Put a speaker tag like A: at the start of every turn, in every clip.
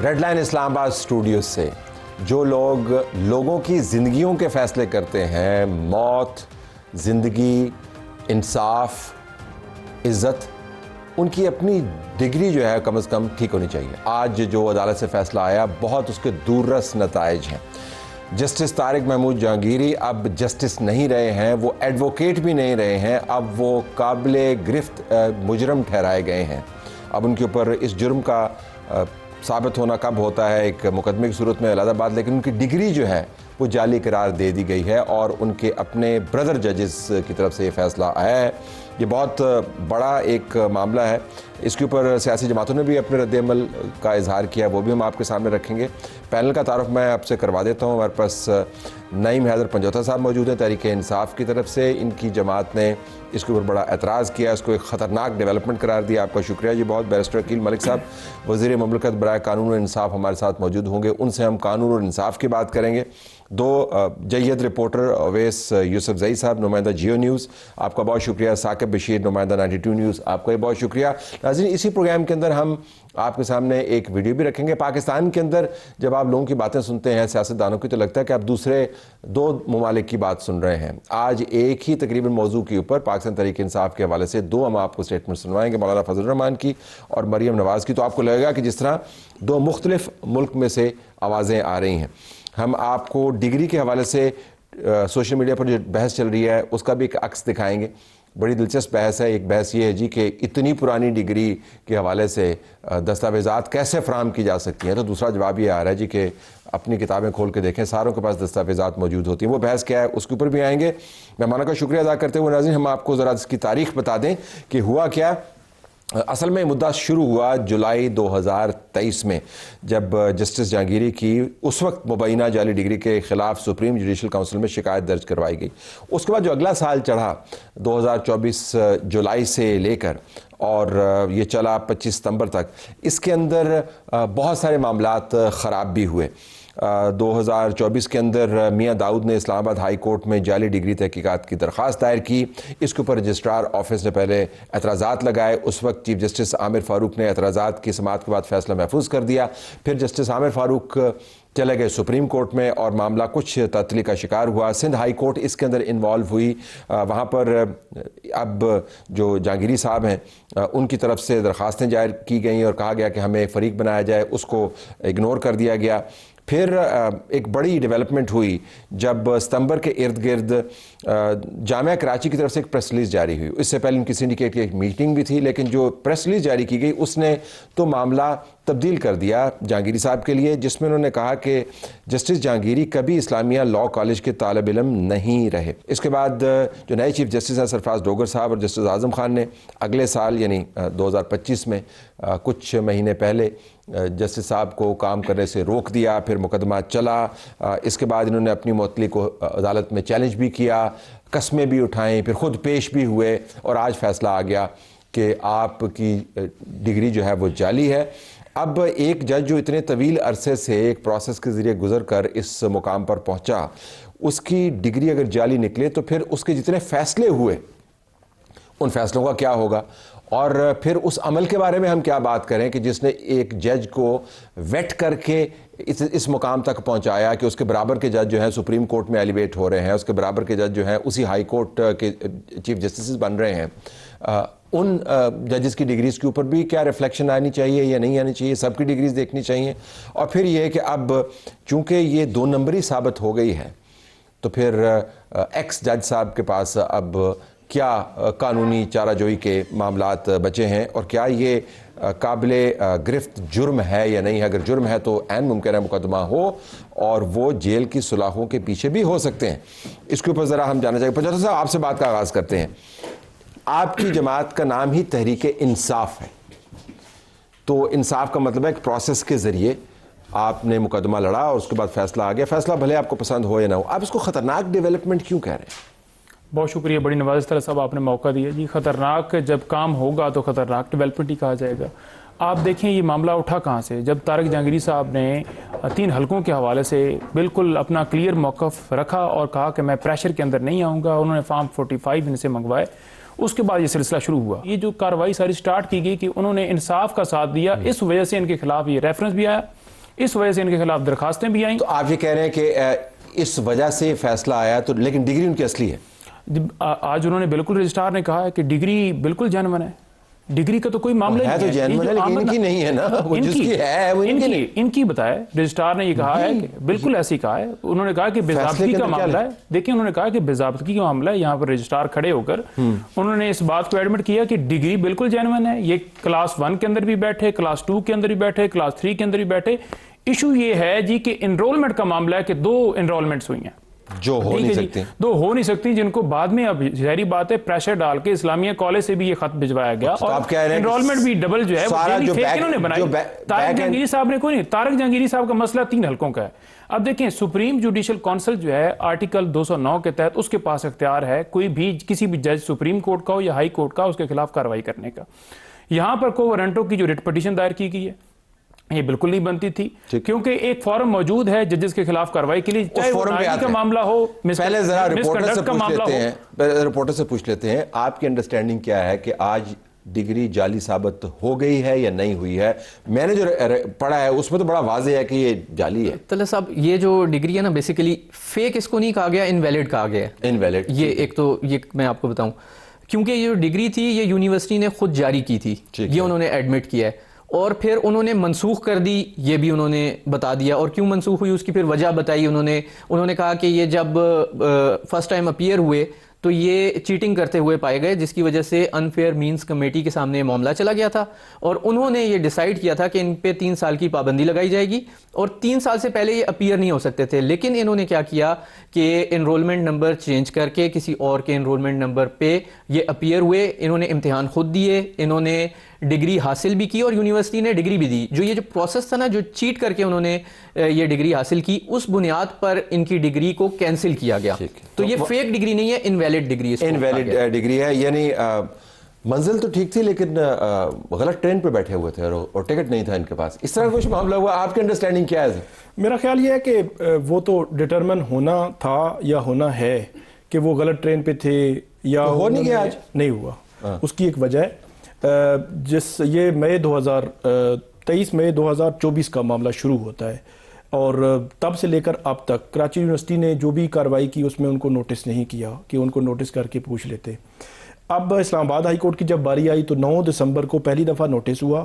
A: Red line Islamabad studio से जो लोग लोगों की ज़िंदगियों के फ़ैसले करते हैं, मौत, ज़िंदगी, इंसाफ, इज़्ज़त, उनकी अपनी डिग्री जो है कम से कम ठीक होनी चाहिए। आज जो अदालत से फ़ैसला आया बहुत उसके दूररस नताइज हैं। जस्टिस तारिक महमूद जहांगीरी अब जस्टिस नहीं रहे हैं, वो एडवोकेट भी नहीं रहे हैं, अब वो काबिले गिरफ्त मुजरम ठहराए गए हैं। अब उनके ऊपर इस जुर्म का साबित होना कब होता है एक मुकदमे की सूरत में अलग बात, लेकिन उनकी डिग्री जो है वो जाली करार दे दी गई है और उनके अपने ब्रदर जजेस की तरफ से ये फ़ैसला आया है। ये बहुत बड़ा एक मामला है। इसके ऊपर सियासी जमातों ने भी अपने रद्द-ए-अमल का इजहार किया, वो भी हम आपके सामने रखेंगे। पैनल का तारुफ मैं आपसे करवा देता हूँ। हमारे पास नईम हैदर पंजौथा साहब मौजूद हैं तहरीक इंसाफ की तरफ से। इनकी जमात ने इसके ऊपर बड़ा एतराज़ किया, इसको एक ख़तरनाक डेवलपमेंट करार दिया। आपका शुक्रिया जी बहुत। बैरिस्टर अकील मलिक साहब वज़ीर मुमलिकत बराए कानून और इंसाफ हमारे साथ मौजूद होंगे, उनसे हम कानून और इंसाफ की बात करेंगे। दो जय्यद रिपोर्टर अवैस यूसुफजई साहब नुमाइंदा जियो न्यूज़, आपका बहुत शुक्रिया। साकिब बशीर नुमाइंदा 92 न्यूज़, आपका भी बहुत शुक्रिया। नाज़रीन, इसी प्रोग्राम के अंदर हम आपके सामने एक वीडियो भी रखेंगे। पाकिस्तान के अंदर जब आप लोगों की बातें सुनते हैं सियासतदानों की, तो लगता है कि आप दूसरे दो ममालिक की बात सुन रहे हैं। आज एक ही तकरीबन मौजू के ऊपर पाकिस्तान तहरीक इंसाफ के हवाले से दो हम आपको स्टेटमेंट सुनवाएंगे, मौलाना फजल रहमान की और मरियम नवाज़ की। तो आपको लगेगा कि जिस तरह दो मुख्तलिफ मुल्क में से आवाज़ें आ रही हैं। हम आपको डिग्री के हवाले से सोशल मीडिया पर जो बहस चल रही है उसका भी एक अक्स दिखाएंगे। बड़ी दिलचस्प बहस है। एक बहस ये है जी कि इतनी पुरानी डिग्री के हवाले से दस्तावेज़ात कैसे फ़राहम की जा सकती हैं, तो दूसरा जवाब ये आ रहा है जी कि अपनी किताबें खोल के देखें, सारों के पास दस्तावेज़ात मौजूद होती हैं। वो बहस क्या है उसके ऊपर भी आएंगे। मेहमानों का शुक्रिया अदा करते हुए नाज़रीन हम आपको ज़रा इसकी तारीख़ बता दें कि हुआ क्या। असल में मुद्दा शुरू हुआ जुलाई 2023 में, जब जस्टिस जहांगीरी की उस वक्त मुबैना जाली डिग्री के ख़िलाफ़ सुप्रीम जुडिशल काउंसिल में शिकायत दर्ज करवाई गई। उसके बाद जो अगला साल चढ़ा 2024 जुलाई से लेकर और ये चला 25 सितंबर तक, इसके अंदर बहुत सारे मामलात ख़राब भी हुए। 2024 के अंदर मियाँ दाऊद ने इस्लामाबाद हाई कोर्ट में जाली डिग्री तहकीकात की दरख्वास्त दायर की। इसके ऊपर रजिस्ट्रार ऑफिस ने पहले एतराज़ात लगाए। उस वक्त चीफ जस्टिस आमिर फ़ारूक ने एतराज़ात की समाअत के बाद फ़ैसला महफूज कर दिया। फिर जस्टिस आमिर फ़ारूक चले गए सुप्रीम कोर्ट में और मामला कुछ तअत्तुली का शिकार हुआ। सिंध हाई कोर्ट इसके अंदर इन्वॉल्व हुई। वहाँ पर अब जो जहांगीरी साहब हैं उनकी तरफ से दरख्वास्तें जाहिर की गई और कहा गया कि हमें फ़रीक बनाया जाए, उसको इग्नोर कर दिया गया। फिर एक बड़ी डेवलपमेंट हुई जब सितंबर के इर्द गिर्द जामिया कराची की तरफ से एक प्रेस रिलीज़ जारी हुई। इससे पहले उनकी सिंडिकेट की एक मीटिंग भी थी, लेकिन जो प्रेस रिलीज़ जारी की गई उसने तो मामला तब्दील कर दिया जहांगीरी साहब के लिए, जिसमें उन्होंने कहा कि जस्टिस जहांगीरी कभी इस्लामिया लॉ कॉलेज के तालिब इल्म नहीं रहे। इसके बाद जो नए चीफ जस्टिस हैं सरफराज डोगर साहब और जस्टिस आज़म खान ने अगले साल यानी 2025 में कुछ महीने पहले जस्टिस साहब को काम करने से रोक दिया। फिर मुकदमा चला। इसके बाद इन्होंने अपनी मुअत्तली को अदालत में चैलेंज भी किया, कस्में भी उठाएं, फिर ख़ुद पेश भी हुए और आज फ़ैसला आ गया कि आपकी डिग्री जो है वो जाली है। अब एक जज जो इतने तवील अरसे से एक प्रोसेस के ज़रिए गुजर कर इस मुकाम पर पहुँचा, उसकी डिग्री अगर जाली निकले तो फिर उसके जितने फ़ैसले हुए उन फ़ैसलों का क्या होगा। और फिर उस अमल के बारे में हम क्या बात करें कि जिसने एक जज को वेट करके इस मुकाम तक पहुंचाया कि उसके बराबर के जज जो हैं सुप्रीम कोर्ट में एलिवेट हो रहे हैं, उसके बराबर के जज जो हैं उसी हाई कोर्ट के चीफ जस्टिस बन रहे हैं। उन जजेस की डिग्रीज़ के ऊपर भी क्या रिफ्लेक्शन आनी चाहिए या नहीं आनी चाहिए, सबकी डिग्रीज़ देखनी चाहिए। और फिर ये है कि अब चूँकि ये दो नंबरी साबित हो गई है, तो फिर एक्स जज साहब के पास अब क्या कानूनी चाराजोई के मामलात बचे हैं और क्या ये काबिले गिरफ्त जुर्म है या नहीं है। अगर जुर्म है तो ऐन मुमकिन है मुकदमा हो और वो जेल की सुलाहों के पीछे भी हो सकते हैं। इसके ऊपर ज़रा हम जानना चाहेंगे। पंजौथा साहब, आपसे बात का आगाज़ करते हैं। आपकी जमात का नाम ही तहरीक इंसाफ है, तो इंसाफ का मतलब है कि प्रोसेस के ज़रिए आपने मुकदमा लड़ा और उसके बाद फ़ैसला आ गया। फ़ैसला भले आपको पसंद हो या ना हो, आप इसको ख़तरनाक डेवलपमेंट क्यों कह रहे हैं?
B: बहुत शुक्रिया, बड़ी नवाज़ तरह साहब आपने मौका दिया जी। ख़तरनाक जब काम होगा तो ख़तरनाक डेवलपमेंट ही कहा जाएगा। आप देखें ये मामला उठा कहाँ से, जब तारिक जहांगीरी साहब ने 3 हलकों के हवाले से बिल्कुल अपना क्लियर मौक़िफ़ रखा और कहा कि मैं प्रेशर के अंदर नहीं आऊँगा। उन्होंने फॉर्म 45 इनसे मंगवाए उसके बाद ये सिलसिला शुरू हुआ। ये जो कार्रवाई सारी स्टार्ट की गई कि उन्होंने इंसाफ का साथ दिया, इस वजह से इनके खिलाफ ये रेफरेंस भी आया, इस वजह से इनके खिलाफ दरखास्तें भी आई।
A: तो आप ये कह रहे हैं कि इस वजह से फैसला आया, तो लेकिन डिग्री उनकी असली है?
B: आज उन्होंने बिल्कुल, रजिस्ट्रार ने कहा है कि डिग्री बिल्कुल जेन्युइन है, डिग्री का तो कोई मामला ही नहीं है।
A: जेन्युइन है, लेकिन इनकी नहीं है ना, वो जिसकी है वो
B: इनकी बताए। रजिस्ट्रार ने ये कहा है कि बिल्कुल ऐसी कहा है। उन्होंने कहा कि बेज़ाब्तगी का मामला है। देखिए, उन्होंने कहा कि बेज़ाब्तगी का मामला है। यहाँ पर रजिस्ट्रार खड़े होकर उन्होंने इस बात को एडमिट किया कि डिग्री बिल्कुल जेन्युइन है। ये क्लास 1 के अंदर भी बैठे, क्लास 2 के अंदर भी बैठे, क्लास 3 के अंदर भी बैठे। इशू ये है जी कि एनरोलमेंट का मामला है कि 2 एनरोलमेंट्स हुई हैं
A: जो हो नहीं सकती,
B: 2 हो नहीं सकती, जिनको बाद में, अब जाहिर बात है, प्रेशर डाल के इस्लामिया कॉलेज से भी ये खत भिजवाया गया।
A: तो आप कह रहे हैं
B: एनरोलमेंट भी डबल जो है
A: सारा जो
B: इन्होंने बनाई। तारिक जहांगीरी साहब ने कोई नहीं, तारिक जहांगीरी साहब का मसला 3 हलकों का है। अब देखें, सुप्रीम जुडिशियल काउंसिल जो है आर्टिकल 209 के तहत उसके पास इख्तियार है कोई भी, किसी भी जज, सुप्रीम कोर्ट का हो या हाई कोर्ट का, उसके खिलाफ कार्रवाई करने का। यहां पर को वारंटो की जो रिट पिटीशन दायर की गई है, ये बिल्कुल नहीं बनती थी, क्योंकि एक फॉरम मौजूद है जजेस के खिलाफ कार्रवाई के लिए, चाहे
A: फोरम
B: का मामला हो,
A: पहले जरा रिपोर्टर से पूछ लेते हैं, आपकी अंडरस्टैंडिंग क्या है कि आज डिग्री जाली साबित हो गई है या नहीं हुई है? मैंने जो पढ़ा है उसमें तो बड़ा वाज़ेह है कि ये जाली है।
C: तलत साहब, ये जो डिग्री है ना, बेसिकली फेक इसको नहीं कहा गया, इनवैलिड कहा गया।
A: इनवैलिड,
C: ये एक तो ये मैं आपको बताऊं, क्योंकि ये जो डिग्री थी ये यूनिवर्सिटी ने खुद जारी की थी, ये उन्होंने एडमिट किया है, और फिर उन्होंने मनसूख कर दी, ये भी उन्होंने बता दिया। और क्यों मनसूख हुई उसकी फिर वजह बताई उन्होंने कहा कि ये जब फर्स्ट टाइम अपीयर हुए तो ये चीटिंग करते हुए पाए गए, जिसकी वजह से अनफेयर मींस कमेटी के सामने मामला चला गया था, और उन्होंने ये डिसाइड किया था कि इन पे 3 साल की पाबंदी लगाई जाएगी, और 3 साल से पहले ये अपीयर नहीं हो सकते थे। लेकिन इन्होंने क्या किया कि एनरोलमेंट नंबर चेंज करके किसी और के एनरोलमेंट नंबर पे ये अपीयर हुए, इन्होंने इम्तिहान खुद दिए, इन्होंने डिग्री हासिल भी की, और यूनिवर्सिटी ने डिग्री भी दी। जो ये जो प्रोसेस था ना, जो चीट करके उन्होंने ये डिग्री हासिल की, उस बुनियाद पर इनकी डिग्री को कैंसिल किया गया। तो ये फेक डिग्री नहीं है, इनवैलिड डिग्री है।
A: इनवैलिड डिग्री है, यानी मंजिल तो ठीक थी लेकिन गलत ट्रेन पे बैठे हुए थे और टिकट नहीं था इनके पास। इस तरह कुछ मामला हुआ? आपकी अंडरस्टैंडिंग क्या है?
D: मेरा ख्याल ये है कि वो तो डिटरमिन होना था या होना है कि वो गलत ट्रेन पे थे या
A: तो हो नहीं गया, आज
D: नहीं हुआ। उसकी एक वजह है, ये मई 23 मई 2024 का मामला शुरू होता है, और तब से लेकर अब तक कराची यूनिवर्सिटी ने जो भी कार्रवाई की उसमें उनको नोटिस नहीं किया कि उनको नोटिस करके पूछ लेते। अब इस्लामाबाद हाई कोर्ट की जब बारी आई तो 9 दिसंबर को पहली दफ़ा नोटिस हुआ,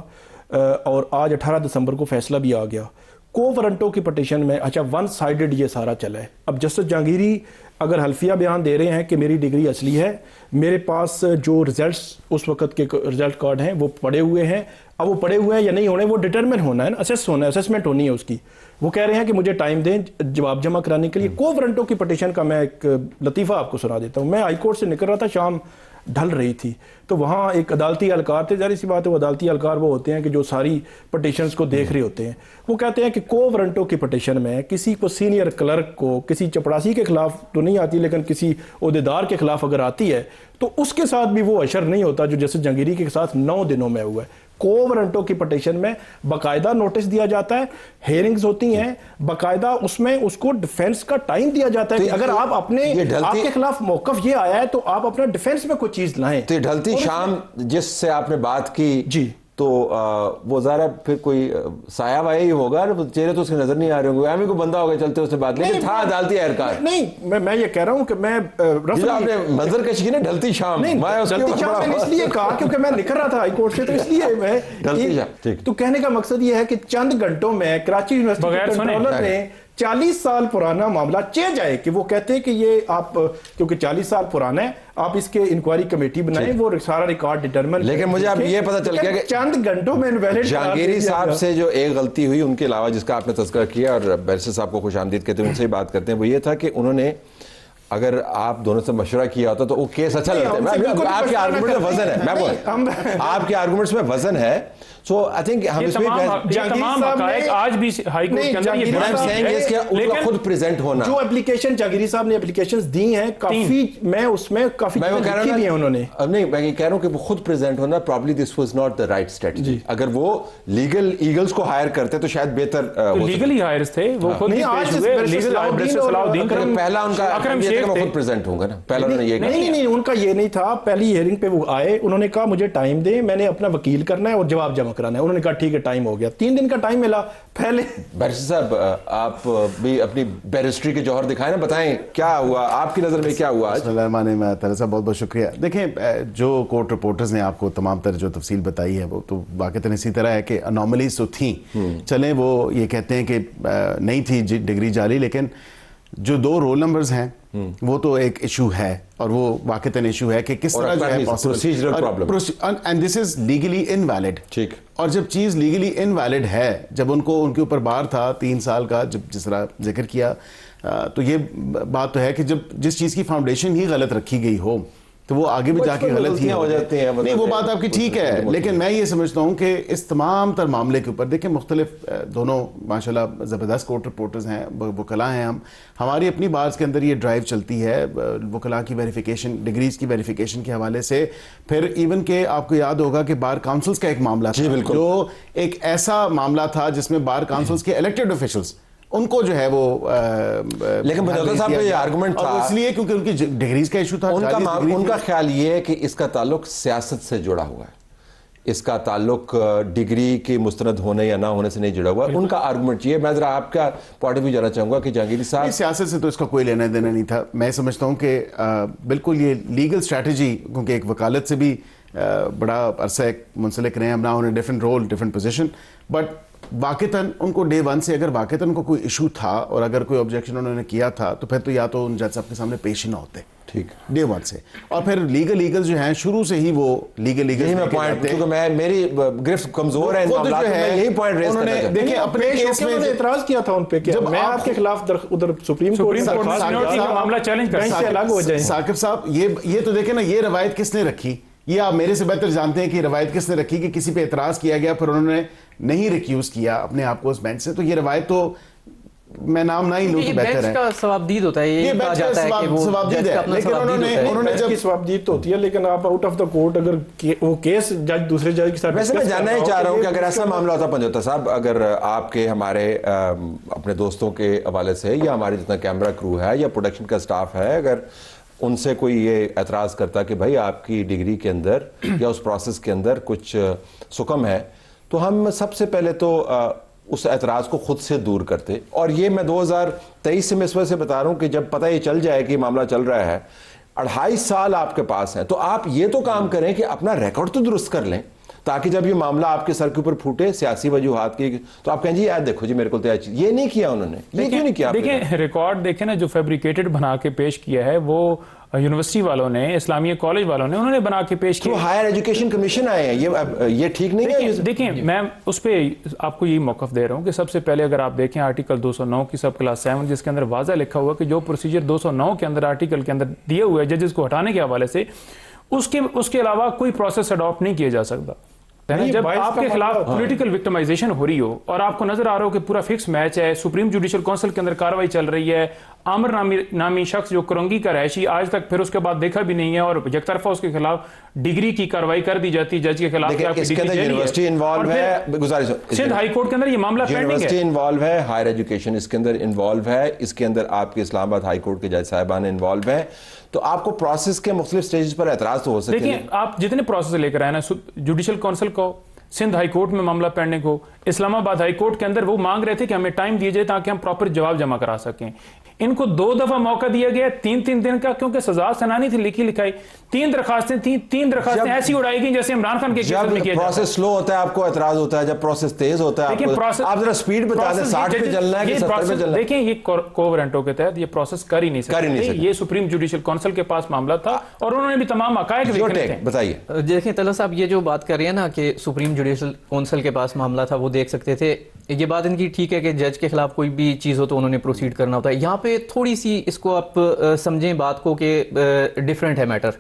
D: और आज 18 दिसंबर को फैसला भी आ गया। को वारंटो की पटिशन में, अच्छा, 1 साइडेड ये सारा चला है। अब जस्टिस जहांगीरी अगर हल्फिया बयान दे रहे हैं कि मेरी डिग्री असली है, मेरे पास जो रिजल्ट्स उस वक्त के रिजल्ट कार्ड हैं वो पड़े हुए हैं, अब वो पड़े हुए हैं या नहीं होने, वो डिटरमिन होना है ना, असेस होना है, असेसमेंट होनी है उसकी। वो कह रहे हैं कि मुझे टाइम दें जवाब जमा कराने के लिए। को वारंटो की पटिशन का मैं एक लतीफ़ा आपको सुना देता हूँ। मैं हाई कोर्ट से निकल रहा था, शाम ढल रही थी, तो वहाँ एक अदालती एहलकार थे, जाहिर सी बात है वो अदालती एहलकार वो होते हैं कि जो सारी पटिशन्स को देख रहे होते हैं। वो कहते हैं कि को वारंटो की पटिशन में किसी को, सीनियर क्लर्क को, किसी चपड़ासी के खिलाफ तो नहीं आती, लेकिन किसी ओहदेदार के खिलाफ अगर आती है तो उसके साथ भी वो अशर नहीं होता जो जस्टिस जहांगीरी के साथ 9 दिनों में हुआ है। को वारंटो की पटिशन में बाकायदा नोटिस दिया जाता है, हेयरिंग्स होती हैं, बाकायदा उसमें उसको डिफेंस का टाइम दिया जाता है कि अगर आप आपके खिलाफ मौकफ ये आया है तो आप अपना डिफेंस में कोई चीज लाएं।
A: तो ढलती शाम जिससे आपने बात की
D: जी,
A: तो वो ज़रा फिर कोई साया वाया ही होगा, चेहरे तो उसके नजर नहीं आ रहे होंगे, हमें को बंदा होगा चलते उसने बात, लेकिन था अदालती एहलकार।
D: नहीं, मैं ये कह रहा हूं कि मैं
A: आपने मंजर कशी की ना, ढलती शाम,
D: ढलती शाम मैंने इसलिए कहा क्योंकि मैं निकल रहा था हाई कोर्ट से, तो इसलिए मैं
A: ढलती शाम।
D: तो कहने का मकसद ये है कि चंद घंटों में कराची यूनिवर्सिटी के कंट्रोलर ने 40 साल पुराना मामला चेंज आए कि वो कहते हैं कि ये आप, क्योंकि 40 साल पुराना है, आप इसके इंक्वायरी कमेटी बनाएं, वो सारा रिकॉर्ड डिटरमिन।
A: लेकिन मुझे अब ये पता चल गया कि
D: चंद घंटों में इनवैलिड
A: जहांगीरी साहब से जो एक गलती हुई उनके अलावा, जिसका आपने तज़किरा किया और बैरिस्टर साहब को खुशामदीद कहते हैं, उनसे ही बात करते हैं, वो ये था कि उन्होंने अगर आप दोनों से मशवरा किया होता तो वो केस अच्छा लगता है। आपके आर्गुमेंट में वजन है, मैं बोल आपके आर्गुमेंट्स में वजन है, सो आई थिंक हम
B: ये
A: इसमें
B: तमाम हकायक आज भी हाई कोर्ट के अंदर ये
A: उनका खुद प्रेजेंट होना,
D: जो एप्लीकेशन जागीरी साहब ने एप्लीकेशंस दी हैं काफी, मैं उसमें काफी
A: मैं वो कह रहा
D: लिखी भी है उन्होंने।
A: अब नहीं, मैं ये कह रहा हूं कि वो खुद प्रेजेंट होना, probably this was not the right strategy. अगर वो लीगल ईगल्स को हायर करते तो शायद बेहतर हो
B: लीगल ही हायर्स थे, वो खुद
D: नहीं, आज
B: लीगल सलाउद्दीन
A: पहला उनका
B: अकरम शेख
A: मैं
B: थे।
A: खुद प्रेजेंट होऊंगा ना, पहला उन्होंने ये कहा।
D: नहीं, उनका ये नहीं था। पहली हियरिंग पे वो आए, उन्होंने कहा मुझे टाइम दे, मैंने अपना वकील करना है और जवाब जमा कराना है। उन्होंने कहा ठीक है, टाइम हो गया, 3 दिन का टाइम मिला। पहले
A: बैरिस्टर साहब आप भी अपनी बैरिस्ट्री के जौहर दिखाएं ना, बताएं क्या हुआ आपकी नजर में, क्या हुआ आज?
E: तरसा बहुत बहुत शुक्रिया। देखें, जो कोर्ट रिपोर्टर्स ने आपको तमाम तरह जो तफसील बताई है वो तो वाक़तन इसी तरह है कि अनॉमलीज तो थी, चलें वो ये कहते हैं कि नहीं थी डिग्री जाली, लेकिन जो 2 रोल नंबर्स हैं वो तो एक इशू है, और वो वाक़तन इशू है कि किस तरह जो है
A: procedural problem,
E: and this is legally invalid.
A: ठीक,
E: और जब चीज़ लीगली इनवैलिड है, जब उनके ऊपर बार था 3 साल का, जब जिस तरह जिक्र किया, तो ये बात तो है कि जब जिस चीज़ की फाउंडेशन ही गलत रखी गई हो तो वो आगे भी जाके गलत ही
A: हो जाती हैं।
E: नहीं, वो बात आपकी ठीक है, लेकिन मैं ये समझता हूँ कि इस तमाम तर मामले के ऊपर देखें, मुख्तलिफ दोनों माशाल्लाह ज़बरदस्त कोर्ट रिपोर्टर्स हैं, वकला हैं, हमारी अपनी बार्स के अंदर ये ड्राइव चलती है वकला की वेरिफिकेशन, डिग्रीज की वेरिफिकेशन के हवाले से। फिर इवन के आपको याद होगा कि बार काउंसिल्स का एक मामला था, जो एक ऐसा मामला था जिसमें बार काउंसिल्स के इलेक्टेड ऑफिशियल्स, उनको जो है वो
A: लेकिन बदौलत साहब का ये आर्गुमेंट था
E: इसलिए क्योंकि उनकी डिग्रीज का इशू था।
A: उनका ख्याल ये है कि इसका ताल्लुक सियासत से जुड़ा हुआ है, इसका ताल्लुक डिग्री के मुस्तनद होने या ना होने से नहीं जुड़ा हुआ। उनका आर्गुमेंट ये, मैं जरा आपका पॉइंट ऑफ व्यू जानना चाहूंगा कि जहांगीरी साहब,
E: सियासत से तो इसका कोई लेना देना नहीं था। मैं समझता हूँ कि बिल्कुल ये लीगल स्ट्रैटेजी, क्योंकि एक वकालत से भी बड़ा अरसा एक मुंसलिक रहे हम ना, उन्हें different role different position, but वाक़तन उनको डे 1 से अगर वाक़तन उनको कोई इशू था और अगर कोई ऑब्जेक्शन उन्होंने किया था तो फिर तो या तो उन जज साहब के सामने पेश ही ना होते,
A: ठीक,
E: डे 1 से। और फिर लीगल जो हैं शुरू से ही वो लीगल
A: मैं पॉइंट, क्योंकि मैं मेरी गिरफ्त कमजोर है इन मामलों में, यही पॉइंट रेज करना चाहता हूं।
E: देखिए, अपने केस में
D: एतराज किया था उन पे कि मैं आपके खिलाफ उधर सुप्रीम कोर्ट
B: का मामला चैलेंज कर
D: से अलग हो जाए।
E: साकिब साहब, ये तो देखें ना, ये रवायत किसने रखी, ये आप मेरे से बेहतर जानते हैं कि रवायत किसने रखी, कि किसी पे एतराज किया गया फिर उन्होंने नहीं रिक्यूज किया अपने आप को उस बेंच से। तो ये रवायत तो मैं नाम ना ही लूं तो बेहतर है।
C: का सवाबदीद होता है, ये कहा जाता है कि वो
E: सवाबदीद है, लेकिन उन्होंने जब
D: सवाबदीद तो होती है, लेकिन आप आउट ऑफ द कोर्ट अगर वो केस जज दूसरे जज के साथ,
A: वैसे मैं जानना ही चाह रहा हूं कि अगर ऐसा मामला होता पंजोता साहब, अगर आपके हमारे अपने दोस्तों के हवाले से या हमारे जितना कैमरा क्रू है या प्रोडक्शन का स्टाफ है, अगर उनसे कोई ये एतराज़ करता कि भाई आपकी डिग्री के अंदर या उस प्रोसेस के अंदर कुछ सुकम है, तो हम सबसे पहले तो उस एतराज़ को खुद से दूर करते। और ये मैं 2023 से मैं इस वजह से बता रहा हूँ कि जब पता ये चल जाए कि मामला चल रहा है, 2.5 साल आपके पास है, तो आप ये तो काम करें कि अपना रिकॉर्ड तो दुरुस्त कर लें, ताकि जब ये मामला आपके सर के ऊपर फूटे सियासी वजूहात की, तो आप कहें जी यार देखो जी मेरे को तो ये नहीं किया उन्होंने, ये क्यों नहीं किया?
B: देखिए, रिकॉर्ड देखें ना, जो फैब्रिकेटेड बना के पेश किया है वो यूनिवर्सिटी वालों ने, इस्लामिया कॉलेज वालों ने, उन्होंने बना के पेश किया।
A: तो हायर एजुकेशन कमीशन आए हैं, ये ठीक नहीं है।
B: देखिए, मैं उस पर आपको यही मौक़िफ़ दे रहा हूँ कि सबसे पहले अगर आप देखें आर्टिकल 209 की सब क्लास 7, जिसके अंदर वाज़ा लिखा हुआ कि जो प्रोसीजर 209 के अंदर आर्टिकल के अंदर दिए हुए जजेस को हटाने के हवाले से, उसके अलावा कोई प्रोसेस अडॉप्ट नहीं किया जा सकता। जब आपके खिलाफ पॉलिटिकल विक्टिमाइजेशन हो रही हो और आपको नजर आ रहा हो कि पूरा फिक्स मैच है, सुप्रीम जुडिशल काउंसिल के अंदर कार्रवाई चल रही है, आमिर नामी शख्स जो करंगी का रहायशी आज तक फिर उसके बाद देखा भी नहीं है, और यकतरफा उसके खिलाफ डिग्री की कार्रवाई कर दी जाती है जज के खिलाफ।
A: यूनिवर्सिटी इन्वॉल्व है, गुजारिश,
B: सिंध हाई कोर्ट के अंदर ये मामला पेंडिंग है,
A: यूनिवर्सिटी इन्वॉल्व है, हायर एजुकेशन इसके अंदर इन्वॉल्व है, इसके अंदर आपके इस्लामाबाद हाई कोर्ट के जज साहिबान इन्वॉल्व है, तो आपको प्रोसेस के मुख्तलिफ स्टेजेस पर एतराज तो हो सकते हैं।
B: देखिए, आप जितने प्रोसेस लेकर आए ना, जुडिशल काउंसिल को, सिंध हाई कोर्ट में मामला पेंडिंग हो, इस्लामाबाद हाई कोर्ट के अंदर वो मांग रहे थे कि हमें टाइम दिया जाए ताकि हम प्रॉपर जवाब जमा करा सकें। इनको 2 दफा मौका दिया गया 3-3 दिन का, क्योंकि सजा सुनानी थी लिखी लिखाई। 3 दरखास्तें थी, 3 दरखास्तें ऐसी उड़ाई गई जैसे इमरान खान के केस में किया।
A: प्रोसेस स्लो होता है आपको एतराज होता है, जब प्रोसेस तेज होता है आप जरा स्पीड बता दें, 60 पे चलना है कि 70 पे चलना है।
B: देखिए, ये कोवरेंटो के तहत ये प्रोसेस कर ही नहीं सकते। ये सुप्रीम जुडिशल काउंसिल के पास मामला था और उन्होंने भी तमाम हकायक देखने थे।
A: बताइए।
C: देखिए तलत साहब, ये जो बात कर रहे हैं ना कि सुप्रीम जुडिशल काउंसिल के पास मामला था, वो देख सकते थे, ये बात इनकी ठीक है कि जज के खिलाफ कोई भी चीज़ हो तो उन्होंने प्रोसीड करना होता है। यहाँ पे थोड़ी सी इसको आप समझें बात को कि डिफरेंट है मैटर।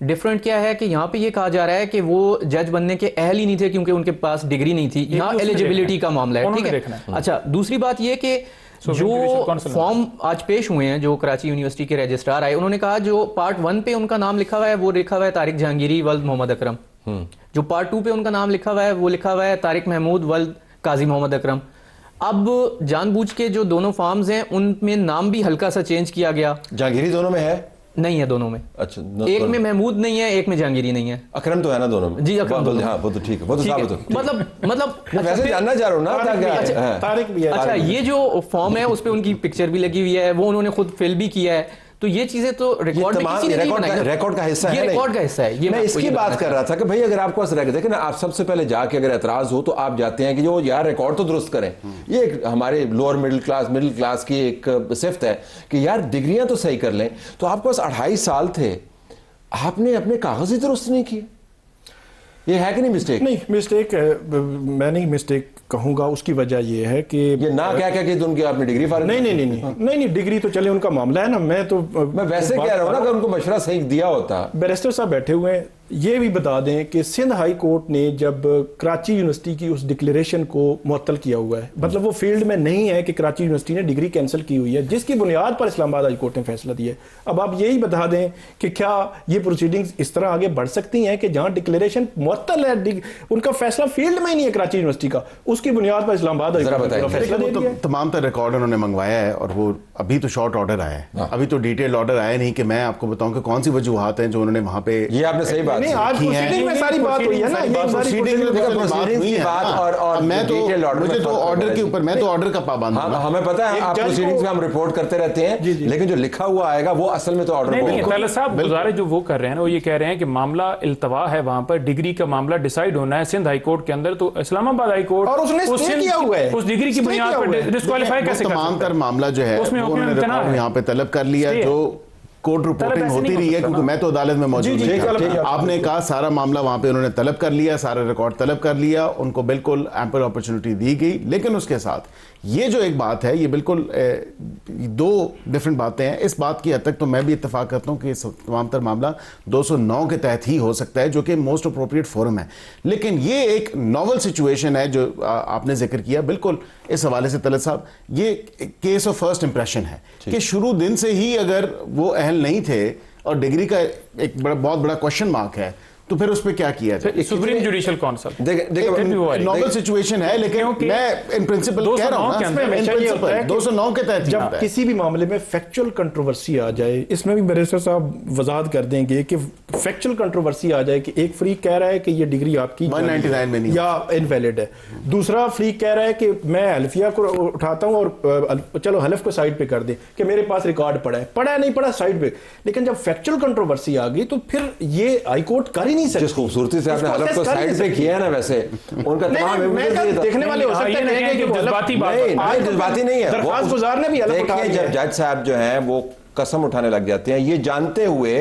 C: डिफरेंट क्या है कि यहाँ पे ये कहा जा रहा है कि वो जज बनने के अहल ही नहीं थे क्योंकि उनके पास डिग्री नहीं थी। यहाँ
B: तो उसने
C: एलिजिबिलिटी
B: देखना
C: का मामला है, ठीक
B: उन्होंने
C: है।
B: देखना है।
C: अच्छा, दूसरी बात ये कि
B: Supreme
C: जो
B: Judicial Council में।
C: फॉर्म आज पेश हुए हैं, जो कराची यूनिवर्सिटी के रजिस्ट्रार आए, उन्होंने कहा जो पार्ट 1 पे उनका नाम लिखा हुआ है वो लिखा हुआ है तारिक जहांगीरी वल्द मोहम्मद अकरम। जो पार्ट 2 पे उनका नाम लिखा हुआ है वो लिखा हुआ है तारिक महमूद वल्द काजी मोहम्मद अकरम। अब जानबूझ के जो दोनों फॉर्म्स हैं उनमें नाम भी हल्का सा चेंज किया गया।
A: जहांगीरी दोनों में है?
C: नहीं है दोनों में।
A: अच्छा,
C: एक में महमूद नहीं है, एक में जहांगीरी नहीं है।
A: अकरम तो है ना दोनों में?
C: जी, अकरम दोनों में।
A: हाँ, वो तो ठीक है, वो तो
C: ठीक
A: साबित
C: है।
A: हो।
C: मतलब
A: वैसे जानना चाह रहा हूँ ना
D: तारिक भी
A: क्या
D: है,
A: है।
D: तारिक भी है।
C: अच्छा, ये जो फॉर्म है उस पे उनकी पिक्चर भी लगी हुई है, वो उन्होंने खुद फिल भी किया है, तो ये चीजें तो रिकॉर्ड में किसी ने नहीं बनाई ना।
A: रिकॉर्ड का हिस्सा है,
C: ये रिकॉर्ड का हिस्सा है। ये
A: मैं
C: आपको
A: इसकी
C: ये
A: बात
C: बताना
A: कर रहा था कि भाई अगर आपको देखें ना, आप सबसे पहले जाके अगर एतराज हो तो आप जाते हैं कि जो यार रिकॉर्ड तो दुरुस्त करें। ये एक हमारे लोअर मिडिल क्लास की एक सिफ्त है कि यार डिग्रियां तो सही कर लें। तो आपके पास 2.5 साल थे, आपने अपने कागज ही दुरुस्त नहीं किए। ये है कि नहीं मिस्टेक?
D: नहीं, मिस्टेक मैं नहीं मिस्टेक कहूंगा। उसकी वजह ये है कि
A: ये ना क्या क्या कि उनकी आपने डिग्री फारिग
D: नहीं, डिग्री तो चले उनका मामला है ना।
A: मैं वैसे कह रहा हूं ना कि उनको मशवरा सही दिया होता।
D: बैरिस्टर साहब बैठे हुए हैं, ये भी बता दें कि सिंध हाई कोर्ट ने जब कराची यूनिवर्सिटी की उस डिक्लेरेशन को मुअत्तल किया हुआ है, मतलब वो फील्ड में नहीं है कि कराची यूनिवर्सिटी ने डिग्री कैंसिल की हुई है, जिसकी बुनियाद पर इस्लामाबाद हाई कोर्ट ने फैसला दिया है। अब आप यही बता दें कि क्या ये प्रोसीडिंग्स इस तरह आगे बढ़ सकती हैं कि जहां डिक्लेरेशन मुअत्तल है, उनका फैसला फील्ड में ही नहीं है कराची यूनिवर्सिटी का, उसकी बुनियाद पर इस्लामाबाद हाई कोर्ट ने फैसला दे दिया है।
E: तमाम तर रिकॉर्ड उन्होंने मंगवाया है और वो अभी तो शॉर्ट ऑर्डर आया है, अभी तो डिटेल ऑर्डर आया नहीं कि मैं आपको बताऊं कि कौन सी वजूहात हैं जो उन्होंने वहां पे।
A: ये आपने सही बात
D: नहीं, आज प्रोसीडिंग में सारी बात हुई है ना, ये सारी
A: प्रोसीडिंग की बात और
E: मैं तो
A: डिटेल ऑर्डर
E: मुझे तो ऑर्डर के ऊपर, मैं तो ऑर्डर का पाबंद हूं।
A: हमें पता है आप प्रोसीडिंग्स में हम रिपोर्ट करते रहते हैं, लेकिन जो लिखा हुआ आएगा वो असल में तो ऑर्डर
B: नहीं, तालिब साहब गुजारिश जो वो कर रहे हैं वो ये कह रहे हैं कि मामला इल्तवा है, वहां पर डिग्री का मामला डिसाइड होना है सिंध हाई कोर्ट के अंदर, तो इस्लामाबाद हाई कोर्ट
D: और उसने स्टे किया हुआ है,
B: उस डिग्री की बुनियाद पर डिस्क्वालीफाई कैसे कर
E: तमाम तर मामला जो है
B: उसमें
E: उन्होंने
B: हुक्म
E: रिकॉर्ड यहाँ पे तलब कर लिया, जो कोर्ट रिपोर्टिंग होती रही है, क्योंकि मैं तो अदालत में मौजूद नहीं था। आपने कहा सारा मामला वहां पे उन्होंने तलब कर लिया, सारा रिकॉर्ड तलब कर लिया, उनको बिल्कुल एम्पल अपॉर्चुनिटी दी गई। लेकिन उसके साथ ये जो एक बात है, ये बिल्कुल दो डिफरेंट बातें हैं। इस बात की हद तक तो मैं भी इत्तेफाक करता हूँ कि तमाम तर मामला 209 के तहत ही हो सकता है, जो कि मोस्ट अप्रोप्रिएट फोरम है। लेकिन ये एक नॉवल सिचुएशन है जो आपने जिक्र किया, बिल्कुल इस हवाले से तलत साहब, ये केस ऑफ फर्स्ट इंप्रेशन है कि शुरू दिन से ही अगर वो अहल नहीं थे और डिग्री का एक बहुत बड़ा क्वेश्चन मार्क है, तो फिर उस पे क्या किया जाए?
B: Supreme judicial council
E: novel situation है, लेकिन मैं इन प्रिंसिपल कह रहा हूं ना, 209 के तहत
D: जब किसी भी मामले में फैक्चुअल कंट्रोवर्सी आ जाए, इसमें भी बैरिस्टर साहब वजाहत कर देंगे कि फैक्चुअल कंट्रोवर्सी आ जाए कि एक फ्रीक कह रहा है कि ये डिग्री आपकी
E: 199 में नहीं
D: या इनवैलिड है, दूसरा फ्रीक कह रहा है कि मैं हल्फिया को उठाता हूं और चलो हलफ को साइड पे कर दे कि मेरे पास रिकॉर्ड पड़ा नहीं पड़ा साइड पे। लेकिन जब फैक्चुअल कंट्रोवर्सी आ गई तो फिर ये हाई कोर्ट कर ही नहीं सकती।
A: जिस खूबसूरती से आपने हलफ को साइड पे किया है ना, वैसे उनका तमाम
D: देखने वाले हो सकते हैं कि
A: जज्बाती नहीं है,
D: दरख्वास्त गुजार ने भी हलफ उठा लिया।
A: जब जज साहब जो हैं वो कसम उठाने लग जाते हैं ये जानते हुए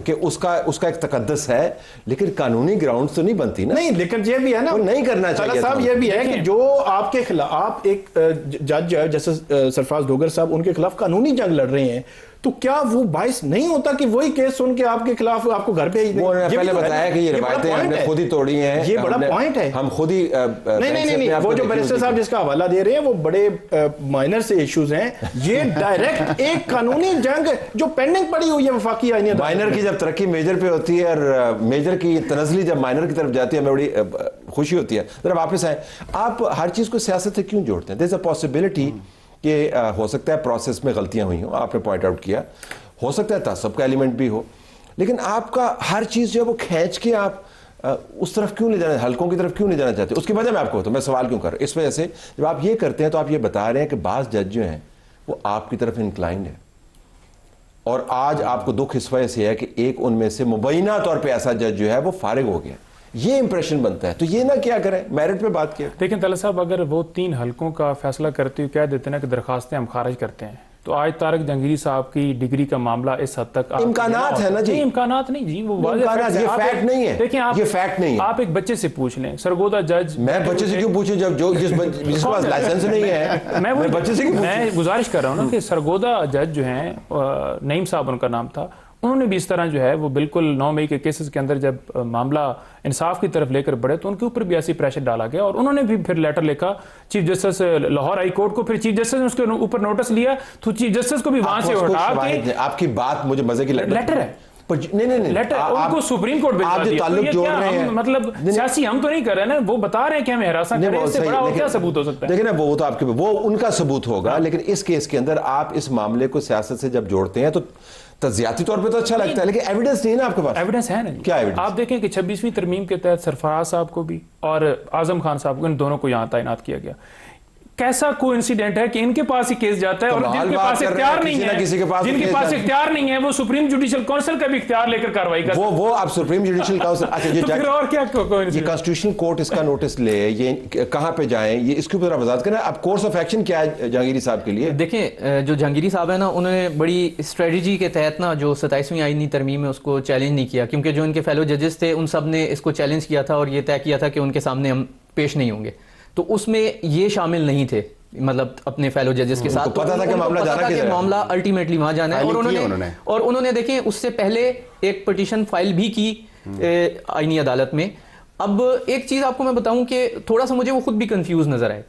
A: कि उसका एक तकद्दस है, लेकिन कानूनी ग्राउंड तो नहीं बनती ना।
D: नहीं, लेकिन ये भी है ना,
A: नहीं करना चाहिए
D: साहब, ये भी है कि जो आपके खिलाफ आप एक जज है जैसे सरफराज डोगर साहब, उनके खिलाफ कानूनी जंग लड़ रहे हैं, तो क्या वो बाइस नहीं होता कि वही केस सुन के आपके खिलाफ आपको घर पे ही
A: पहले बताया कि ये रिवायतें हमने खुद ही तोड़ी हैं,
D: ये बड़ा पॉइंट है,
A: हम खुद ही
D: नहीं, वो जो बैरिस्टर साहब जिसका हवाला दे रहे हैं वो बड़े माइनर से इश्यूज हैं। ये डायरेक्ट एक कानूनी जंग जो पेंडिंग पड़ी हुई है वफाकी आईन।
A: माइनर की जब तरक्की मेजर पे होती है और मेजर की तनज़ली जब माइनर की तरफ जाती है, हमें बड़ी खुशी होती है। जरा वापस आए, आप हर चीज को सियासत से क्यों जोड़ते हैं? देयर इज अ पॉसिबिलिटी कि हो सकता है प्रोसेस में गलतियां हुई हो, आपने पॉइंट आउट किया, हो सकता है तसब्बुब का एलिमेंट भी हो, लेकिन आपका हर चीज जो है वो खींच के आप उस तरफ क्यों नहीं जाना, हल्कों की तरफ क्यों नहीं जाना चाहते? उसकी वजह मैं आपको, तो मैं सवाल क्यों कर रहा हूं, इस वजह से जब आप ये करते हैं तो आप ये बता रहे हैं कि बाज़ जज जो हैं वो आपकी तरफ इंक्लाइंड है, और आज आपको दुख इस वजह से है कि एक उनमें से मुबैना तौर पर ऐसा जज जो है वो फारिग हो गया, ये इंप्रेशन बनता है। तो ये ना क्या करें, मेरिट पे बात किया।
B: लेकिन तालिब साहब, अगर वो 3 हलकों का फैसला करते हुए कह देते ना कि दरखास्तें हम खारिज करते हैं, तो आज तारिक जहांगीरी साहब की डिग्री का मामला इस हद तक
A: इम्कानात है ना जी,
B: इम्कानात नहीं जी, वो
A: ये फैक्ट नहीं है।
B: देखिए आप,
A: ये फैक्ट नहीं है।
B: आप एक बच्चे से पूछ लें, सरगोदा जज,
A: मैं बच्चे से क्यों पूछूं जब जिसके पास लाइसेंस नहीं है, मैं बच्चे से क्यों?
B: मैं गुजारिश कर रहा हूँ ना कि सरगोदा जज जो हैं, नईम साहब उनका नाम था, उन्होंने भी इस तरह जो है वो बिल्कुल 9 मई के केसेस के अंदर जब मामला इंसाफ की तरफ लेकर बढ़े तो उनके ऊपर भी ऐसी प्रेशर डाला गया और उन्होंने भी फिर लेटर लिखा chief justice Lahore high court को। फिर चीफ जस्टिस ने उसके ऊपर नोटिस लिया तो चीफ जस्टिस को भी वहां से हटा के,
A: आपकी बात मुझे मजे की
B: लेटर है
A: नहीं
B: लेटर उनको सुप्रीम कोर्ट भिजवा दिया।
A: ताल्लुक जोड़ रहे हैं,
B: मतलब सियासी हम तो नहीं कर रहे ना, वो बता रहे हैं कि हमें हरासा कर रहे हैं, इससे बड़ा और क्या सबूत हो सकता है?
A: देखिए ना, वो तो आपके वो उनका सबूत होगा, लेकिन इस केस के अंदर आप इस मामले को सियासत से जब जोड़ते हैं तो तज्जियाती तौर पे तो अच्छा लगता है, लेकिन एविडेंस नहीं है ना आपके पास।
B: एविडेंस है ना,
A: क्या एविडेंस?
B: आप देखें कि 26वीं तरमीम के तहत सरफराज साहब को भी और आजम खान साहब को, इन दोनों को यहां तैनात किया गया। कैसा कोइंसिडेंट है कि इनके पास ही केस जाता है और जिनके पास इख्तियार नहीं है, जिनके पास इख्तियार नहीं है वो सुप्रीम जुडिशियल काउंसिल का भी इख्तियार लेकर कार्रवाई करता है।
A: वो आप सुप्रीम जुडिशियल काउंसिल, अच्छा ये
B: फिर और क्या
A: ये कॉन्स्टिट्यूशनल कोर्ट इसका नोटिस ले, ये कहां पे जाएं, ये इसके ऊपर वजाहत करें। अब कोर्स ऑफ एक्शन क्या है जहांगीरी साहब के लिए?
C: देखें, जो जहांगीरी साहब है ना, उन्होंने बड़ी स्ट्रेटजी के तहत ना जो 27वीं आईनी तरमीम है उसको चैलेंज नहीं किया, क्योंकि जो उनके फेलो जजेस थे उन सब ने इसको चैलेंज किया था और ये तय किया था कि उनके सामने हम पेश नहीं होंगे, तो उसमें ये शामिल नहीं थे, मतलब अपने फेलो जजेस के साथ।
A: पता था कि मामला जाना किधर है, मामला
C: अल्टीमेटली वहां जाना है। और उन्होंने देखें उससे पहले एक पिटीशन फाइल भी की आईनी अदालत में। अब एक चीज आपको मैं बताऊं कि थोड़ा सा मुझे वो खुद भी कंफ्यूज नजर आए।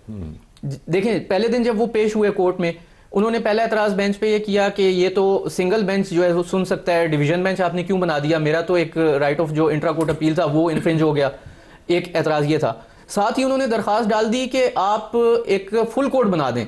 C: देखें, पहले दिन जब वो पेश हुए कोर्ट में, उन्होंने पहला एतराज बेंच पे ये किया कि ये तो सिंगल बेंच जो है वो सुन सकता है, डिवीजन बेंच आपने क्यों बना दिया, मेरा तो एक राइट ऑफ जो इंट्रा कोर्ट अपील था वो इन्फ्रिंज हो गया। एक एतराज ये था। साथ ही उन्होंने दरखास्त डाल दी कि आप एक फुल कोर्ट बना दें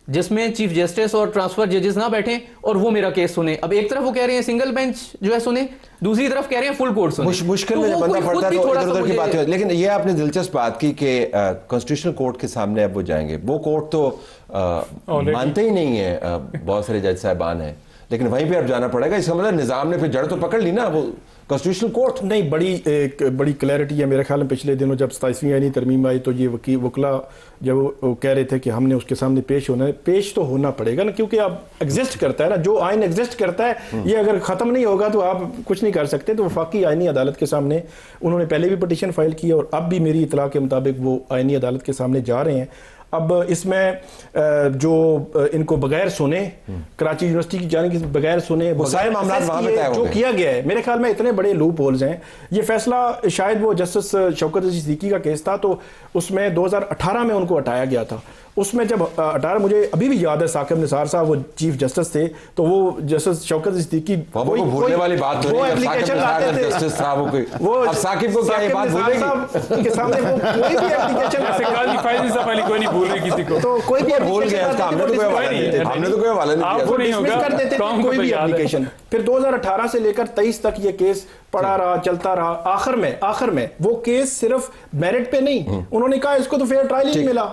C: जिसमें चीफ जस्टिस और ट्रांसफर जजेस ना बैठें और वो मेरा केस सुने। अब एक तरफ वो कह रहे हैं सिंगल बेंच जो है सुने, दूसरी तरफ कह रहे हैं फुल कोर्ट सुने।
A: मुश्किल में जब बंदा पड़ता है तो इधर उधर की बात है। लेकिन ये आपने दिलचस्प बात की कि कॉन्स्टिट्यूशनल कोर्ट के सामने अब वो जाएंगे। वो कोर्ट तो मानते ही नहीं है, बहुत सारे जज साहबान हैं, लेकिन वहीं पे अब जाना पड़ेगा। इसका मतलब निजाम ने फिर जड़ तो पकड़ ली ना, वो कॉन्स्टिट्यूशनल कोर्ट।
D: नहीं, बड़ी क्लैरिटी है मेरे ख्याल में। पिछले दिनों जब 27वीं आईनी तरमीम आई तो ये वकला जब वो कह रहे थे कि हमने उसके सामने पेश होना है, पेश तो होना पड़ेगा ना, क्योंकि अब एग्जिस्ट करता है ना, जो आइन एग्जिस्ट करता है ये अगर ख़त्म नहीं होगा तो आप कुछ नहीं कर सकते। तो वफाकी आईनी अदालत के सामने उन्होंने पहले भी पटिशन फाइल की और अब भी मेरी इतला के मुताबिक वो आईनी अदालत के सामने जा रहे हैं। अब इसमें जो इनको बगैर सुने, कराची यूनिवर्सिटी की जाने की बगैर सुने
A: सारे मामला
D: जो किया गया है, मेरे ख्याल में इतने बड़े लूप होल्स हैं। ये फैसला शायद वो जस्टिस शौकत अली सिद्दीकी का केस था तो उसमें 2018 में उनको हटाया गया था। उसमें जब 18, मुझे अभी भी याद है, साकिब निसार साहब वो चीफ जस्टिस थे, तो वो जस्टिस शौकत सिद्दीकी
A: भूलने वाली बात तो नहीं,
D: एप्लीकेशन लाते थे
A: जस्टिस साहब को, अब साकिब को क्या ये बात भूलेगी
D: के सामने वो कोई भी एप्लीकेशन
B: काजी फाइज साहब वाली कोई नहीं भूल रही किसी को,
D: तो कोई भी
A: भूल गया उसका, हमने तो कोई हवाला नहीं दिया, हमने तो कोई हवाला नहीं दिया,
B: आपको नहीं होगा
D: कर देते थे कोई भी एप्लीकेशन। फिर 2018 से लेकर 23 तक ये केस पड़ा रहा, चलता रहा। आखिर में वो केस सिर्फ मेरिट पे नहीं, उन्होंने कहा इसको तो फेयर ट्रायल ही मिला।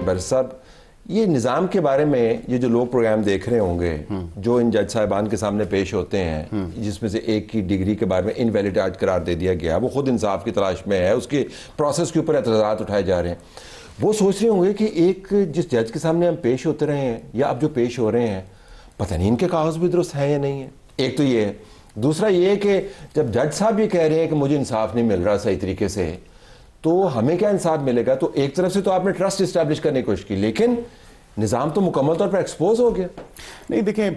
A: बर साहब, ये निज़ाम के बारे में ये जो लोग प्रोग्राम देख रहे होंगे, जो इन जज साहिबान के सामने पेश होते हैं, जिसमें से एक की डिग्री के बारे में इनवैलिड आज करार दे दिया गया, वो खुद इंसाफ की तलाश में है, उसके प्रोसेस के ऊपर एतराज़ात उठाए जा रहे हैं, वो सोच रहे होंगे कि एक जिस जज के सामने हम पेश होते रहे हैं या अब जो पेश हो रहे हैं, पता नहीं इनके कागज भी दुरुस्त हैं या नहीं है। एक तो ये है। दूसरा ये कि जब जज साहब ये कह रहे हैं कि मुझे इंसाफ नहीं मिल रहा सही तरीके से, तो हमें क्या इंसाफ मिलेगा? तो एक तरफ से तो आपने ट्रस्ट इस्टेब्लिश करने की कोशिश की, लेकिन निज़ाम तो मुकम्मल तौर पर एक्सपोज हो गया।
E: नहीं, देखें,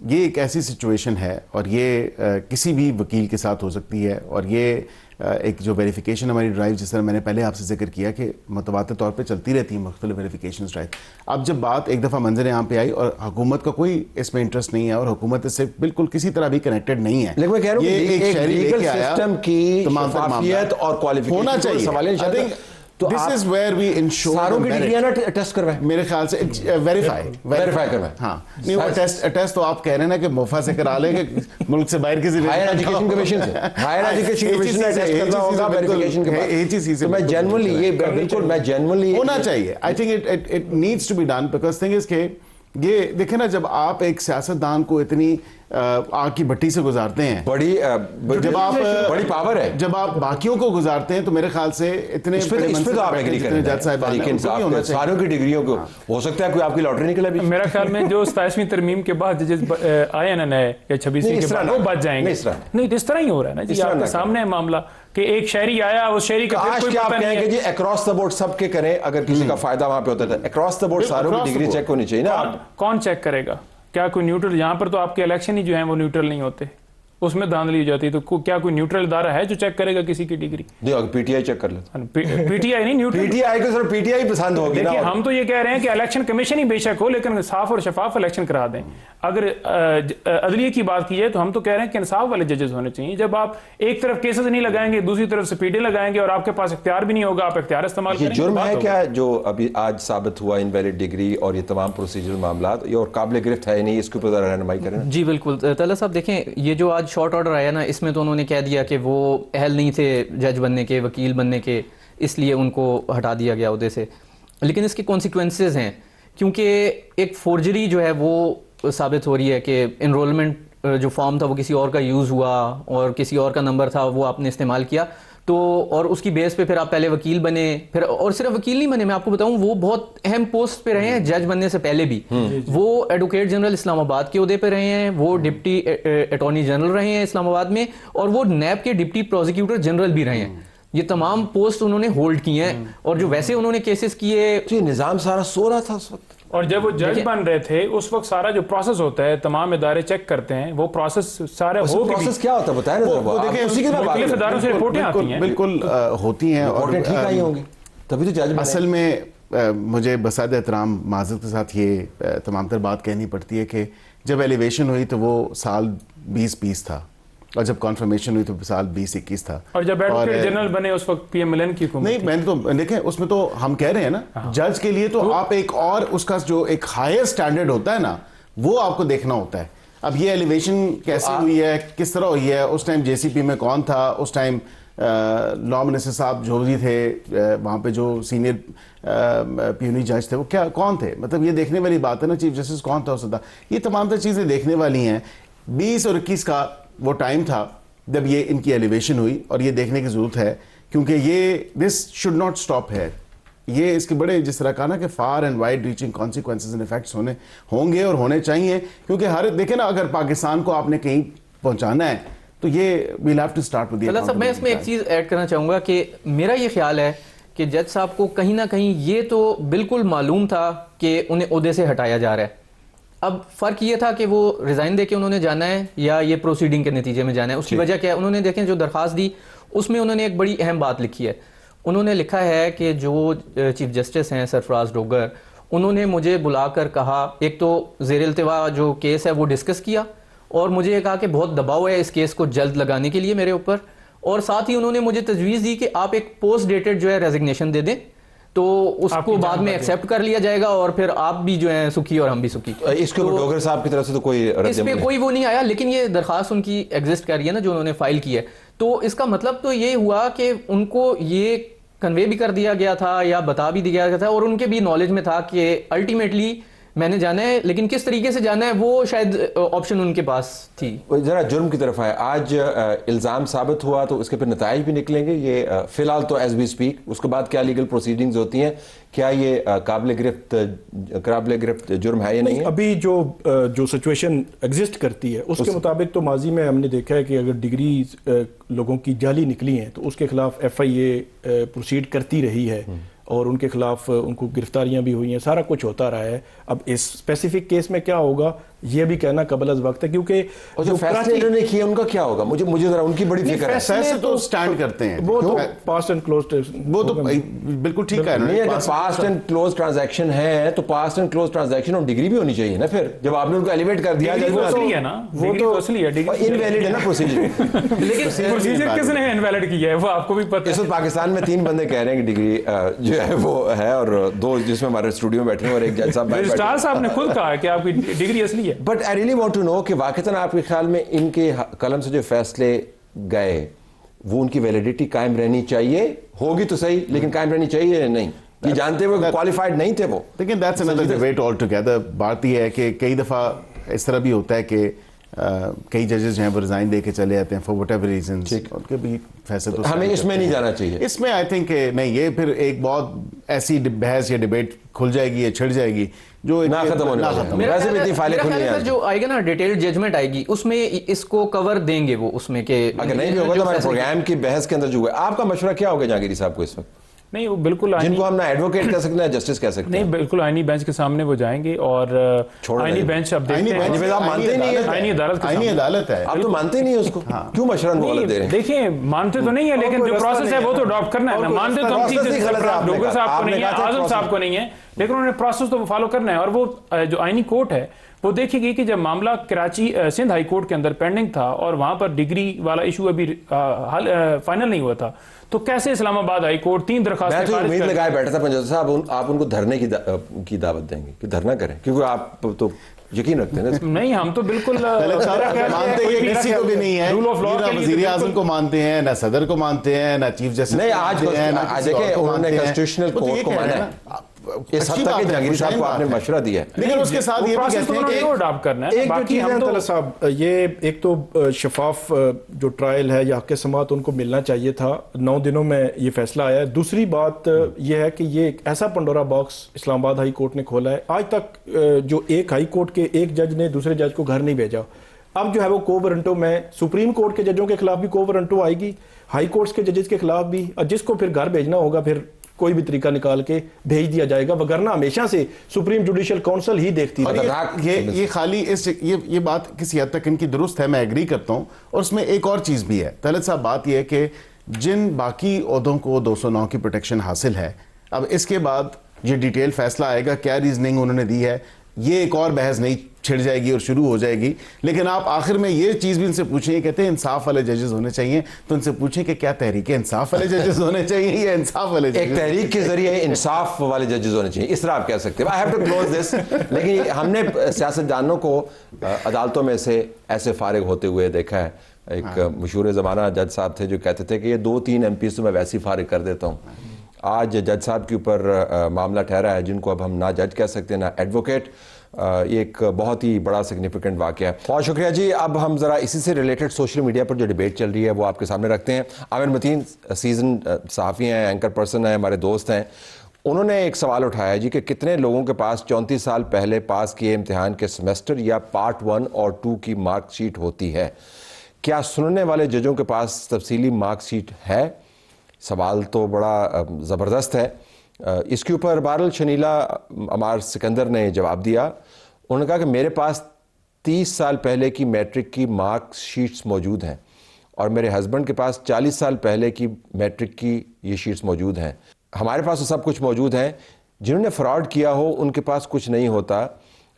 E: ये एक ऐसी सिचुएशन है और ये किसी भी वकील के साथ हो सकती है, और ये एक जो वेरिफिकेशन हमारी ड्राइव, जिस तरह मैंने पहले आपसे जिक्र किया कि मुतवातिर तौर पे चलती रहती है मुख्तलिफ वेरिफिकेशन ड्राइव। अब जब बात एक दफ़ा मंजर यहाँ पे आई और हुकूमत का कोई इसमें इंटरेस्ट नहीं है और हुकूमत इससे बिल्कुल किसी तरह भी कनेक्टेड नहीं है,
A: लेकिन मैं कह रहा हूं
E: ये
A: एक लीगल सिस्टम की शफाफियत और क्वालिफिकेशन
E: होना चाहिए।
A: तो
E: this is where we ensure
A: सारों की डिग्रियां ना टेस्ट करवाएं,
E: मेरे ख्याल से वेरीफाई करवाएं। हाँ, नहीं, वो टेस्ट तो आप कह रहे हैं ना कि मुफा से करा लेंगे, मुल्क से बाहर किसी
A: हायर एजुकेशन कमीशन से, हायर एजुकेशन कमीशन ने टेस्ट करना होगा वेरिफिकेशन के बाद।
E: HEC से
A: मैं जेन्युइनली ये बिल्कुल मैं जेन्युइनली
E: होना चाहिए। I think it needs to be done, because thing is के ये देखे ना, जब आप एक सियासतदान को इतनी आग की भट्टी से गुजारते हैं, जब आप
A: बड़ी पावर है,
E: जब आप बाकियों को गुजारते हैं, तो मेरे ख्याल से इतने
A: इस पे तो आप एग्री करें जज साहब, सारों की डिग्रियों को हो सकता है कोई आपकी लॉटरी निकले भी।
B: मेरा ख्याल में जो 27वीं तरमीम के बाद जजेस आए ना नए या 26वीं के बाद वो बच जाएंगे। नहीं, इस तरह ही हो रहा है ना जी, आपके सामने है मामला कि एक शहरी आया, उस शहरी का
A: आज क्या आप कहेंगे जी अक्रॉस द बोर्ड सबके करें, अगर किसी का फायदा वहां पे होता है अक्रॉस द बोर्ड सारों की डिग्री चेक होनी चाहिए ना।
B: कौन चेक करेगा? क्या कोई न्यूट्रल? यहाँ पर तो आपके इलेक्शन ही जो है वो न्यूट्रल नहीं होते, उसमें धांधली हो जाती है। तो क्या कोई न्यूट्रल इदारा है जो चेक करेगा किसी की डिग्री?
A: नहीं, अगर पीटीआई चेक कर लेता,
B: पीटीआई नहीं, न्यूट्रल।
A: पीटीआई को सिर्फ पीटीआई पसंद होगी ना।
B: देखिए, हम तो ये कह रहे हैं कि इलेक्शन कमीशन ही बेशक हो, लेकिन साफ और शफाफ इलेक्शन करा दें। अगर अदलिये की बात की जाए तो हम तो कह रहे हैं कि इंसाफ वाले जजेस होने चाहिए। जब आप एक तरफ केसेस नहीं लगाएंगे, दूसरी तरफ से पीडे लगाएंगे और आपके पास इख्तियार भी नहीं होगा, आप इख्तियार इस्तेमाल
A: ये
B: करेंगे,
A: जुर्म
B: बात
A: है
B: होगी।
A: क्या जो अभी आज साबित हुआ इनवैलिड डिग्री और ये तमाम प्रोसीजरल मामला, ये और काबिल गिरफ्त है नहीं, इसके ऊपर रहनुमाई करें।
C: जी बिल्कुल तला साहब, देखें ये जो आज शॉर्ट ऑर्डर आया ना, इसमें तो उन्होंने कह दिया कि वो अहल नहीं थे जज बनने के, वकील बनने के, इसलिए उनको हटा दिया गया उहदे से। लेकिन इसके कॉन्सिक्वेंसेज हैं, क्योंकि एक फोर्जरी जो है वो साबित हो रही है कि इनरोलमेंट जो फॉर्म था वो किसी और का यूज़ हुआ और किसी और का नंबर था वो आपने इस्तेमाल किया, तो और उसकी बेस पे फिर आप पहले वकील बने, फिर और सिर्फ वकील नहीं बने, मैं आपको बताऊं वो बहुत अहम पोस्ट पे रहे हैं जज बनने से पहले भी। वो एडवोकेट जनरल इस्लामाबाद के उहदे पे रहे हैं, वो डिप्टी अटॉर्नी जनरल रहे हैं इस्लामाबाद में, और वो नैब के डिप्टी प्रोसिक्यूटर जनरल भी रहे हैं। ये तमाम पोस्ट उन्होंने होल्ड किए हैं, और जो वैसे उन्होंने केसेस किए,
A: तो निजाम सारा सो रहा था उस वक्त।
B: और जब वो जज बन रहे थे उस वक्त सारा जो प्रोसेस होता है, तमाम इदारे चेक करते हैं, वो प्रोसेस सारे हो के
A: प्रोसेस क्या होता है बताएं ना।
E: वो देखिए,
A: उसी की बात
B: मुख्तलिफ इदारों से रिपोर्टें आती हैं,
E: बिल्कुल होती हैं, और
A: रिपोर्टें ठीक आई होंगी तभी तो जज
E: असल में मुझे बसाद एहतराम माज़रत के साथ ये तमाम तर बात कहनी पड़ती है कि जब एलिवेशन हुई तो वो साल 2020 था, और जब कॉन्फर्मेशन हुई तो साल 2021 था,
B: और जब एडवोकेट जनरल बने उस वक्त पीएम मिलन की हुकूमत
E: नहीं, मैंने तो देखें उसमें तो हम कह रहे हैं ना, जज के लिए तो आप एक और उसका जो एक हायर स्टैंडर्ड होता है ना, वो आपको देखना होता है। अब ये एलिवेशन कैसे हुई है, किस तरह हुई है, उस टाइम जेसीपी में कौन था, उस टाइम लॉ मिनिस्टर साहब जो भी थे, वहाँ पे जो सीनियर प्यूनी जज थे वो क्या कौन थे, मतलब ये देखने वाली बात है ना, चीफ जस्टिस कौन था उसदा, ये तमाम तर चीज़ें देखने वाली हैं। 20 और 21 का वो टाइम था जब ये इनकी एलिवेशन हुई, और ये देखने की ज़रूरत है, क्योंकि ये दिस शुड नॉट स्टॉप है। ये इसके बड़े जिस तरह कहा ना कि far and wide reaching consequences and effects होंगे और होने चाहिए, क्योंकि हर देखे ना, अगर पाकिस्तान को आपने कहीं पहुंचाना है तो ये we'll have to start with
C: सब। मैं इसमें एक चीज़ ऐड करना चाहूँगा कि मेरा ये ख्याल है कि जज साहब को कहीं ना कहीं ये तो बिल्कुल मालूम था कि उन्हें ओहदे से हटाया जा रहा है। अब फ़र्क ये था कि वो रिज़ाइन दे के उन्होंने जाना है या ये प्रोसीडिंग के नतीजे में जाना है। उसकी वजह क्या है, उन्होंने देखें जो दरख्वास्त दी उसमें उन्होंने एक बड़ी अहम बात लिखी है। उन्होंने लिखा है कि जो चीफ जस्टिस हैं सरफराज डोगर, उन्होंने मुझे बुलाकर कहा, एक तो ज़ेर इल्तिवा जो केस है वो डिस्कस किया, और मुझे ये कहा कि बहुत दबाव है इस केस को जल्द लगाने के लिए मेरे ऊपर, और साथ ही उन्होंने मुझे तजवीज़ दी कि आप एक पोस्ट डेटेड जो है रेजिग्नेशन दे दें, तो उसको बाद में एक्सेप्ट कर लिया जाएगा और फिर आप भी जो है सुखी और हम भी सुखी।
A: इसके ऊपर डोगर साहब की तरफ से तो कोई
C: इस पे कोई वो नहीं आया, लेकिन ये दरखास्त उनकी एग्जिस्ट कर रही है ना, जो उन्होंने फाइल की है। तो इसका मतलब तो ये हुआ कि उनको ये कन्वे भी कर दिया गया था या बता भी दिया गया था, और उनके भी नॉलेज में था कि अल्टीमेटली मैंने जाना है, लेकिन किस तरीके से जाना है वो शायद ऑप्शन उनके पास थी।
A: जरा जुर्म की तरफ आए, आज इल्ज़ाम साबित हुआ तो उसके फिर नताइज भी निकलेंगे। ये फिलहाल तो एज वी स्पीक, उसके बाद क्या लीगल प्रोसीडिंग्स होती हैं, क्या ये काबिल गिरफ्त जुर्म है या नहीं है?
D: अभी जो सिचुएशन एग्जिस्ट करती है उसके मुताबिक तो माजी में हमने देखा है कि अगर डिग्री लोगों की जाली निकली हैं तो उसके खिलाफ FIA प्रोसीड करती रही है, और उनके खिलाफ उनको गिरफ्तारियां भी हुई हैं, सारा कुछ होता रहा है। अब इस स्पेसिफिक केस में क्या होगा ये भी कहना कबल अज़ वक्त है, क्योंकि
A: जो फैसले इन्होंने किए उनका क्या होगा, मुझे जरा उनकी बड़ी फिक्र है।
E: फैसले तो स्टैंड करते हैं,
D: वो तो पास्ट एंड क्लोज,
E: वो तो बिल्कुल ठीक है।
A: नहीं, अगर पास्ट एंड क्लोज ट्रांजैक्शन है तो पास्ट एंड क्लोज ट्रांजैक्शन और डिग्री भी होनी चाहिए ना। फिर जब आपने उनको एलिवेट कर दिया,
B: असली है ना, वो तो असली है,
A: इनवैलिड है ना प्रोसीजर।
B: लेकिन प्रोसीजर किसने इनवैलिड किया है वो आपको भी पता है।
A: इस वक्त पाकिस्तान में 3 बंदे कह रहे हैं कि डिग्री जो है वो है, और 2 जिसमें हमारे स्टूडियो में बैठे हैं और एक जज साहब
B: रजिस्ट्रार साहब ने खुद कहा कि आपकी डिग्री असली है।
A: But I really want to know कि वाकईतन आपके ख्याल में इनके कलम से जो फैसले गए वो उनकी वैलिडिटी कायम रहनी चाहिए, होगी तो सही, लेकिन कायम रहनी चाहिए या नहीं, ये जानते हुए क्वालिफाइड नहीं थे वो।
E: लेकिन that's another debate all together. बात यह है कि कई दफ़ा इस तरह भी होता है कि कई जजेस जो हैं वो रिजाइन दे के चले जाते हैं फॉर वट एवर रीजन, उनके भी फैसले तो
A: हमें इसमें नहीं जाना चाहिए।
E: इसमें आई थिंक नहीं, ये फिर एक बहुत ऐसी बहस या डिबेट खुल जाएगी या छिड़ जाएगी जो
A: ना खत्म होने वाली है।
C: मेरा
A: वैसे भी इतनी फाइलें खुली हैं।
C: जो आएगा ना डिटेल्ड जजमेंट आएगी उसमें इसको कवर देंगे वो उसमें के
A: अगर नहीं भी होगा तो हमारे प्रोग्राम की बहस के अंदर जो हुआ, आपका मशवरा क्या होगा जहांगीरी साहब को इस वक्त?
B: नहीं, वो बिल्कुल
A: जिनको हम ना एडवोकेट कह सकते हैं ना जस्टिस कह सकते हैं।
B: नहीं, बिल्कुल आईनी बेंच के सामने वो जाएंगे और आईनी बेंच अब देखते हैं।
A: बेंच आप मानते ही नहीं है,
B: आईनी अदालत
E: आईनी अदालत है,
A: आप तो मानते ही नहीं है उसको। क्यों मशवरा गलत दे रहे हैं?
B: देखिए, मानते तो नहीं है, लेकिन जो प्रोसेस है वो तो अडॉप्ट करना है ना। मानते तो हम ठीक है, डोगर साहब को नहीं है, आजम साहब को नहीं है, लेकिन उन्होंने प्रोसेस तो फॉलो करना है। और वो जो आईनी कोर्ट है वो देखेगी कि जब मामला कराची सिंध हाई कोर्ट के अंदर पेंडिंग था और वहां पर डिग्री वाला इशू अभी फाइनल नहीं हुआ था, तो कैसे इस्लामाबाद हाई कोर्ट 3 दरखास्तें
A: मैं तो उम्मीद लगाए बैठा था पंजाब साहब आप उनको धरने की दावत देंगे कि धरना करें, क्योंकि आप तो यकीन रखते हैं ना।
B: नहीं, हम तो बिल्कुल
E: मानते हैं, किसी को भी नहीं है।
B: रूल ऑफ लॉ
E: ना वजीर आजम को मानते हैं, ना सदर को मानते हैं, ना चीफ जस्टिस
A: नहीं। आज देखिए उन्होंने कॉन्स्टिट्यूशनल कोर्ट को माना है। इस हद तक जहांगीर साहब को आपने मशवरा दिया है,
E: लेकिन उसके साथ ये भी कहते हैं कि
B: अडॉप्ट करना है।
D: एक जो चीज़ है तलत साहब, ये एक तो शफाफ जो ट्रायल है या हक़ समात उनको मिलना चाहिए था, 9 दिनों में ये फैसला आया है। दूसरी बात ये है कि ये एक ऐसा Pandora box Islamabad high court ने खोला है। आज तक जो एक हाई कोर्ट के एक जज ने दूसरे जज को घर नहीं भेजा, अब जो है वो को वारंटो में सुप्रीम कोर्ट के जजों के खिलाफ भी को वारंटो आएगी, हाई कोर्ट्स के जजेस के खिलाफ भी, और जिसको फिर घर भेजना होगा फिर कोई भी तरीका निकाल के भेज दिया जाएगा, वगरना हमेशा से सुप्रीम जुडिशियल काउंसिल ही देखती
E: है। ये खाली ये बात किसी हद तक इनकी दुरुस्त है, मैं एग्री करता हूं। और उसमें एक और चीज भी है तलत साहब, बात यह है कि जिन बाकी ओहदों को 209 की प्रोटेक्शन हासिल है, अब इसके बाद ये डिटेल फैसला आएगा, क्या रीजनिंग उन्होंने दी है, ये एक और बहस नहीं छिड़ जाएगी और शुरू हो जाएगी। लेकिन आप आखिर में ये चीज़ भी इनसे पूछें, कहते हैं इंसाफ वाले जजेस होने चाहिए, तो इनसे पूछें कि क्या तहरीक इंसाफ वाले जजेस होने चाहिए या इंसाफ वाले जजेस?
A: एक तहरीक के जरिए इंसाफ वाले जजेस होने चाहिए, इस तरह आप कह सकते हैं। I have to close this. लेकिन हमने सियासतदानों को अदालतों में से ऐसे फारिग होते हुए देखा है। एक मशहूर ज़माना जज साहब थे जो कहते थे कि ये 2-3 MP तो मैं वैसे ही फारिग कर देता हूँ। आज जज साहब के ऊपर मामला ठहरा है, जिनको अब हम ना जज कह सकते ना एडवोकेट। ये एक बहुत ही बड़ा सिग्निफिकेंट वाक़या है। बहुत शुक्रिया जी। अब हम ज़रा इसी से रिलेटेड सोशल मीडिया पर जो डिबेट चल रही है वो आपके सामने रखते हैं। आमिर मतीन सीज़न सहाफ़ी हैं, एंकर पर्सन हैं, हमारे दोस्त हैं। उन्होंने एक सवाल उठाया जी कि कितने लोगों के पास 34 साल पहले पास किए इम्तिहान के सेमेस्टर या पार्ट 1 और 2 की मार्कशीट होती है? क्या सुनने वाले जजों के पास तफसीली मार्कशीट है? सवाल तो बड़ा ज़बरदस्त है। इसके ऊपर बहरहाल शनीला अमार सिकंदर ने जवाब दिया। उन्होंने कहा कि मेरे पास 30 साल पहले की मैट्रिक की मार्कशीट्स मौजूद हैं और मेरे हस्बैंड के पास 40 साल पहले की मैट्रिक की ये शीट्स मौजूद हैं। हमारे पास तो सब कुछ मौजूद हैं। जिन्होंने फ्रॉड किया हो उनके पास कुछ नहीं होता।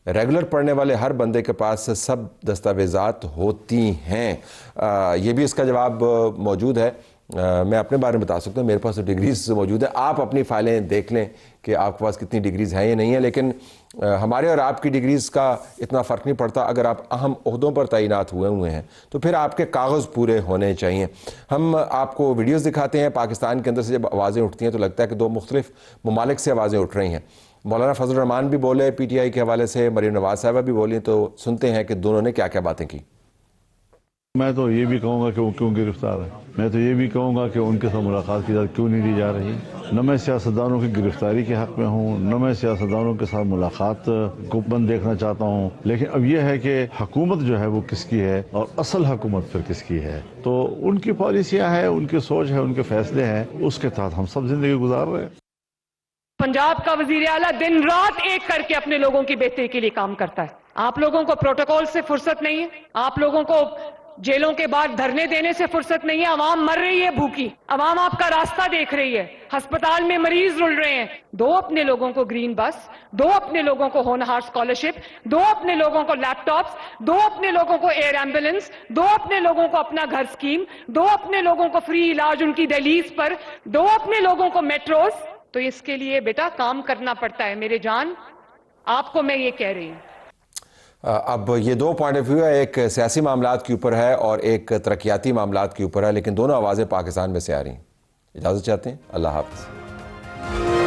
A: रेगुलर पढ़ने वाले हर बंदे के पास सब दस्तावेज़ात होती हैं। ये भी इसका जवाब मौजूद है। मैं अपने बारे में बता सकता हूँ, मेरे पास तो डिग्रीज मौजूद है। आप अपनी फाइलें देख लें कि आपके पास कितनी डिग्रीज हैं या नहीं है। लेकिन हमारे और आपकी डिग्रीज का इतना फ़र्क नहीं पड़ता। अगर आप अहम ओहदों पर तैनात हुए हैं तो फिर आपके कागज़ पूरे होने चाहिए। हम आपको वीडियोज़ दिखाते हैं। पाकिस्तान के अंदर से जब आवाज़ें उठती हैं तो लगता है कि 2 मुख्तलिफ ममालिक से आवाज़ें उठ रही हैं। मौलाना फजल रहमान भी बोले PTI के हवाले से, मरीम नवाज साहबा भी बोली, तो सुनते हैं कि दोनों ने क्या क्या बातें की।
F: मैं तो ये भी कहूँगा कि वो क्यों गिरफ्तार है। मैं तो ये भी कहूँगा कि उनके साथ मुलाकात की क्यों नहीं दी जा रही। न मैं सियासतदानों की गिरफ्तारी के हक़ में हूँ, न मैं सियासतदानों के साथ मुलाकात को बंद देखना चाहता हूँ। लेकिन अब यह है कि हुकूमत जो है वो किसकी है और असल हुकूमत फिर किसकी है। तो उनकी पॉलिसियाँ हैं, उनकी सोच है, उनके फैसले हैं, उसके तहत हम सब जिंदगी गुजार रहे हैं।
G: पंजाब का वजीर आला दिन रात एक करके अपने लोगों की बेहतरी के लिए काम करता है। आप लोगों को प्रोटोकॉल से फुर्सत नहीं है, आप लोगों को जेलों के बाद धरने देने से फुर्सत नहीं है। अवाम मर रही है भूखी, अवाम आपका रास्ता देख रही है, अस्पताल में मरीज रुल रहे हैं। दो अपने लोगों को ग्रीन बस, दो अपने लोगों को होनहार स्कॉलरशिप, दो अपने लोगों को लैपटॉप्स, दो अपने लोगों को एयर एम्बुलेंस, दो अपने लोगों को अपना घर स्कीम, दो अपने लोगों को फ्री इलाज उनकी दहलीज पर, दो अपने लोगों को मेट्रोस। तो इसके लिए बेटा काम करना पड़ता है मेरे जान, आपको मैं ये कह रही हूं।
A: अब ये 2 पॉइंट ऑफ व्यू है, एक सियासी मामलात के ऊपर है और एक तरक्याती मामलात के ऊपर है, लेकिन दोनों आवाज़ें पाकिस्तान में से आ रही हैं। इजाज़त चाहते हैं। अल्लाह हाफ़िज़।